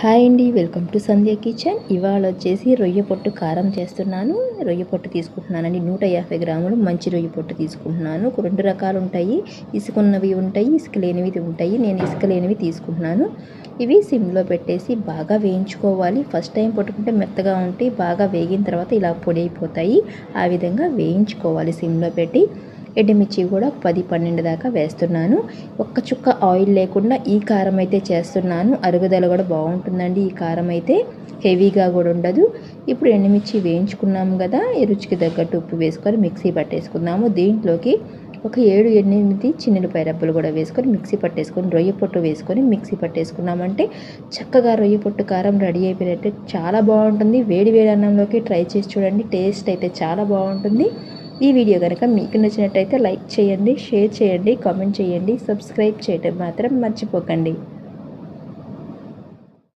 Hi అండి, welcome to Sandhya kitchen. ఇవాళ వచ్చేసి రొయ్య పొట్టు కారం చేస్తున్నాను. రొయ్య పొట్టు తీసుకుంటున్నానండి. 150 గ్రాములు మంచి రొయ్య పొట్టు తీసుకుంటున్నాను. రెండు రకాలు ఉంటాయి, ఇసుకున్నవి ఉంటాయి, ఇసుక లేనివి ఉంటాయి. నేను ఇసుక లేనివి తీసుకుంటున్నాను. ఇవి సిమ్లో పెట్టేసి బాగా వేయించుకోవాలి. ఫస్ట్ టైం పట్టుకుంటే మెత్తగా ఉంటాయి, బాగా వేగిన తర్వాత ఇలా పొడి అయిపోతాయి. ఆ విధంగా వేయించుకోవాలి సిమ్లో పెట్టి. ఎండుమిర్చి కూడా 10-12 దాకా వేస్తున్నాను. ఒక్క చుక్క ఆయిల్ లేకుండా ఈ కారం అయితే చేస్తున్నాను. అరుగుదల కూడా బాగుంటుందండి. ఈ కారం అయితే హెవీగా కూడా ఉండదు. ఇప్పుడు ఎండుమిర్చి వేయించుకున్నాము కదా, రుచికి తగ్గట్టు ఉప్పు వేసుకొని మిక్సీ పట్టేసుకుందాము. దీంట్లోకి ఒక 7-8 చిన్నులపాయ రబ్బలు కూడా వేసుకొని మిక్సీ పట్టేసుకొని రొయ్య పొట్టు వేసుకొని మిక్సీ పట్టేసుకున్నామంటే చక్కగా రొయ్య పొట్టు కారం రెడీ అయిపోయినట్టే. చాలా బాగుంటుంది. వేడి వేడి అన్నంలోకి ట్రై చేసి చూడండి. టేస్ట్ అయితే చాలా బాగుంటుంది. ఈ వీడియో కనుక మీకు నచ్చినట్టయితే లైక్ చేయండి, షేర్ చేయండి, కామెంట్ చేయండి, సబ్స్క్రైబ్ చేయడం మాత్రం మర్చిపోకండి.